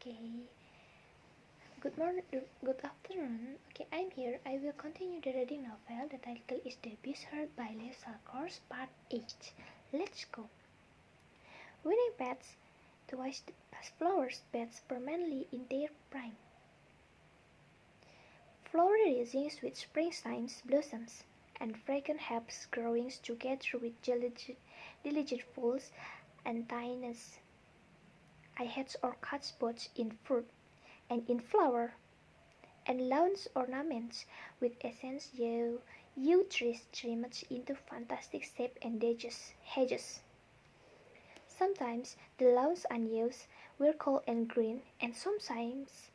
Okay, good morning, good afternoon. Okay, I'm here. I will continue the reading novel. The title is The Beast Heard by Shallcross, Part 8. Let's go. Winning beds twice as flowers beds permanently in their prime. Flowery risings with springtime's blossoms, and fragrant herbs growing together with diligent fools and tiniest. I had orchids both in fruit and in flower, and lawns ornaments with essential yew trees trimmed into fantastic shapes and hedges. Sometimes the lawns and yews were cold and green, and sometimes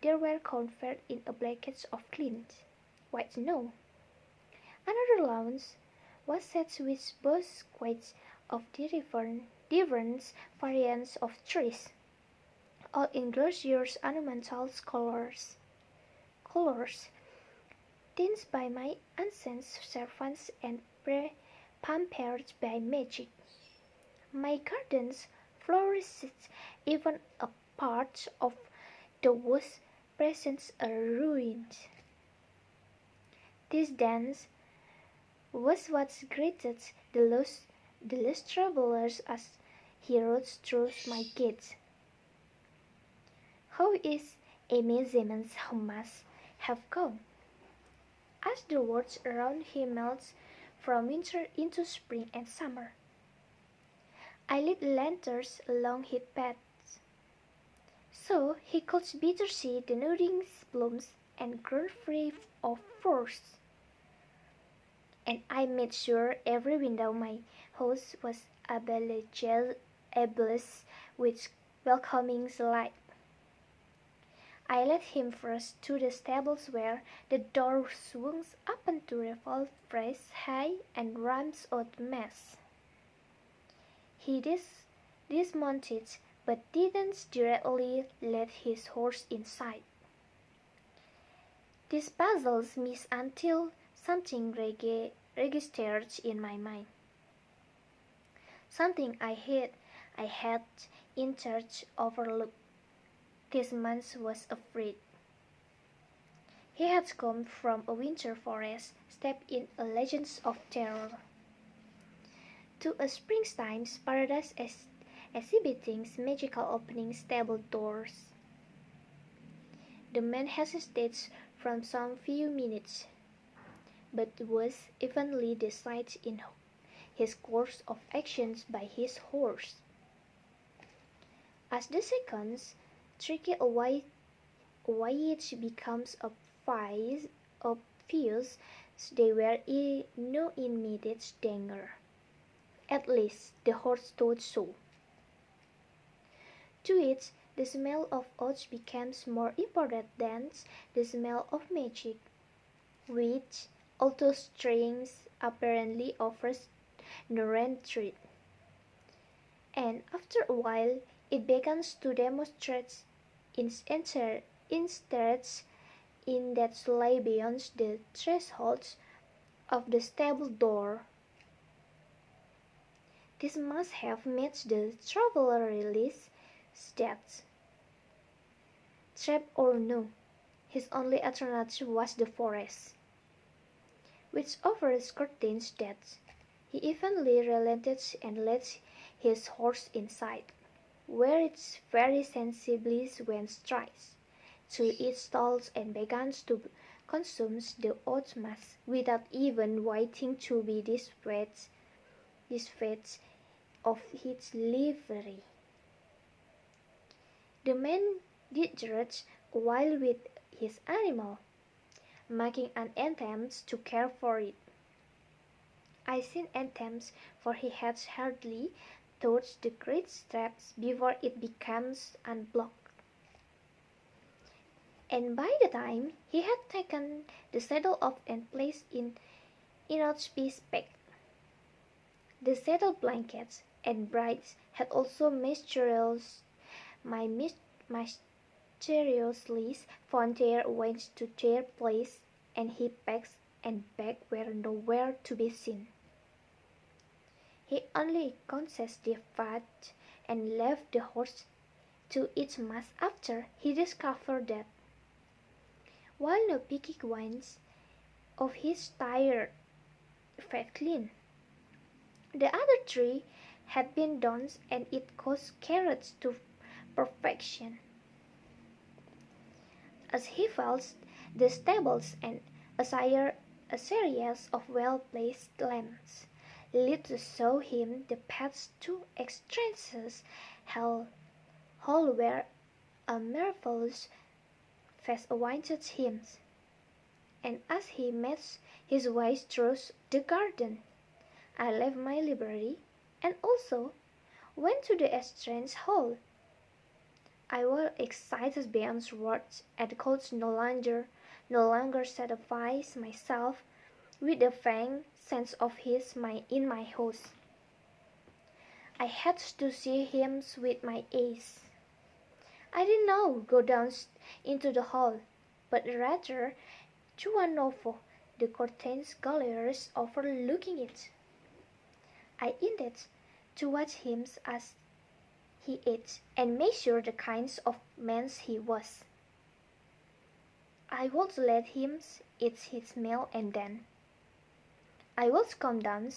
they were covered in a blanket of clean, white snow. Another lawn was set with bouquets of different variants of trees, all in glorious ornamental colors, tinged by my ancient servants and pampered by magic. My gardens flourished even a part of the woods presents a ruined. This dance was what greeted the lost travelers as he rode through my gates. How is Amazement must have gone? As the world around him melts from winter into spring and summer, I lit lanterns along his paths, so he could better see the nodding blooms and grown free of frost. And I made sure every window of my house was ablaze with welcoming light. I led him first to the stables where the door swung open to reveal fresh hay and rams out mess. He dismounted, but didn't directly let his horse inside. This puzzles me until something registered in my mind. Something I had in church overlooked. This man was afraid. He had come from a winter forest, stepped in a legend of terror, to a springtime's paradise exhibiting magical opening stable doors. The man hesitated for some few minutes, but was eventually decided in his course of actions by his horse. As the seconds trickle away, it becomes obvious they were in no immediate danger. At least the horse thought so. To it, the smell of oats becomes more important than the smell of magic, which, although strange, apparently offers no retreat. And after a while, it begins to demonstrate its interest in that lay beyond the threshold of the stable door. This must have made the traveler realize that, trap or no, his only alternative was the forest, which offers curtains that he eventually relented and led his horse inside, where it very sensibly went straight to its stalls and began to consume the oat mass without even waiting to be disposed of its livery. The man lingered a while with his animal, making an attempt to care for it. I seen attempts, for he had hardly touched the great straps before it becomes unblocked. And by the time he had taken the saddle off and placed in Inoch's pack, the saddle blankets and brides had also mysteriously found their ways to their place, and his packs and bag were nowhere to be seen. He only confessed the fact and left the horse to each mask after he discovered that, while no picky ones of his tired fed clean, the other three had been done, and it caused carrots to perfection. As he felt the stables and a series of well-placed lamps lit to show him the paths to extrances hell where a marvelous face awaited him, and as he made his way through the garden, I left my library and also went to the entrance hall. I was excited beyond words and could no longer satisfy myself with the faint sense of his in my house. I had to see him with my eyes. I did not go down into the hall, but rather through one of the curtains galleries overlooking it. I intended to watch him as he ate and measure the kinds of man he was. I would let him eat his meal, and then I would come down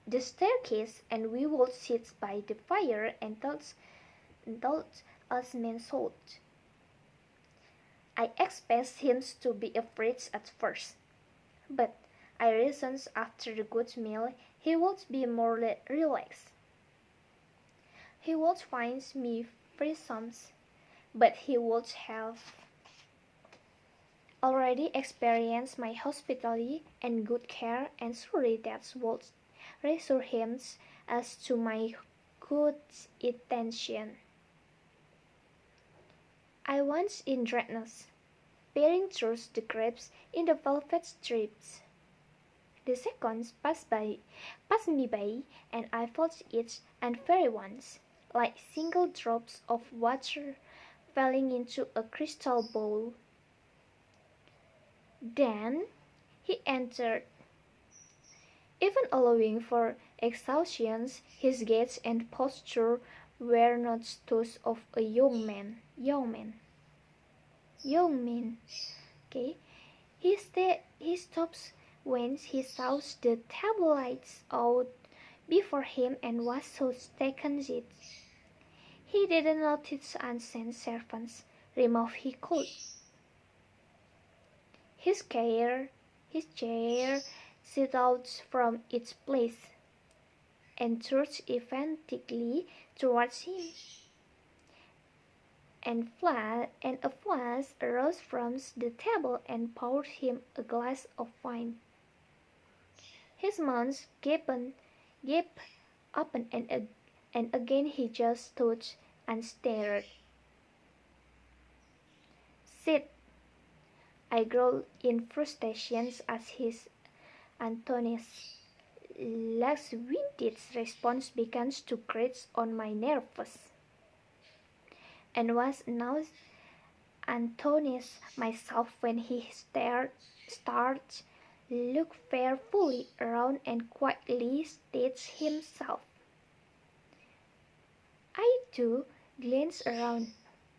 the staircase and we would sit by the fire and talk as men should. I expected him to be afraid at first, but I reasoned after the good meal he would be more relaxed. He would find me fearsome, but he would have already experienced my hospitality and good care, and surely that would reassure him as to my good intention. I was in dreadness, peering through the cracks in the velvet strips. The seconds passed me by, and I felt each and every ones, like single drops of water falling into a crystal bowl. Then he entered. Even allowing for exhaustion, his gait and posture were not those of a young man. Okay, he stopped when he saw the table lights out before him and was so taken it. He didn't notice unsent servants remove he could. His chair slid out from its place and trudged emphatically towards him, and a flask arose from the table and poured him a glass of wine. His mouth gaped open, and again he just stood and stared. "Sit," I growled in frustration as his Antonius last-winded response began to grate on my nerves, and was now Antonius myself when he started, looked fearfully around, and quietly stated himself. I too glanced around.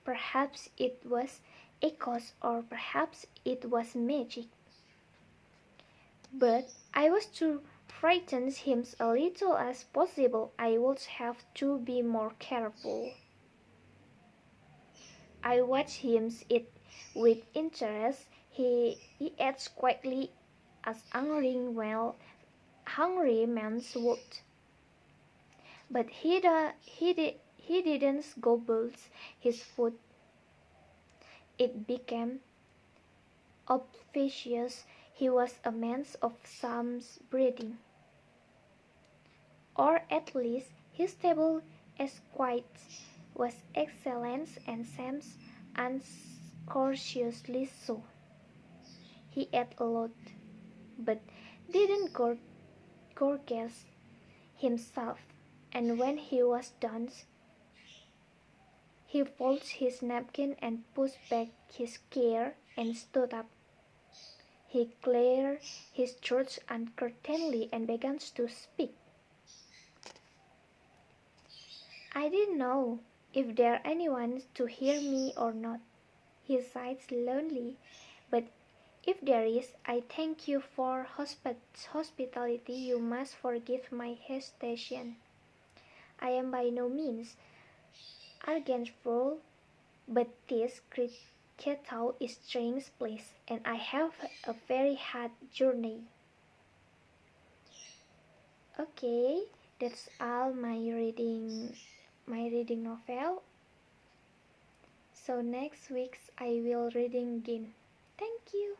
Perhaps it was echoes, or perhaps it was magic. But I was to frighten him a little as possible. I would have to be more careful. I watched him eat with interest. He ate quietly as hungry men would. But he didn't gobble his food. It became obvious he was a man of some breeding, or at least his table etiquette was excellent, and seems unconsciously so. He ate a lot, but didn't gorge himself, and when he was done, he folded his napkin and pushed back his chair and stood up. He cleared his throat uncertainly and began to speak. "I didn't know," if there anyone to hear me or not. He sighs lonely, but if there is, I thank you for hospitality. You must forgive my hesitation. I am by no means arrogantful, but this great capital is a strange place, and I have a very hard journey. Okay, that's all my reading novel. So next week I will reading again. Thank you.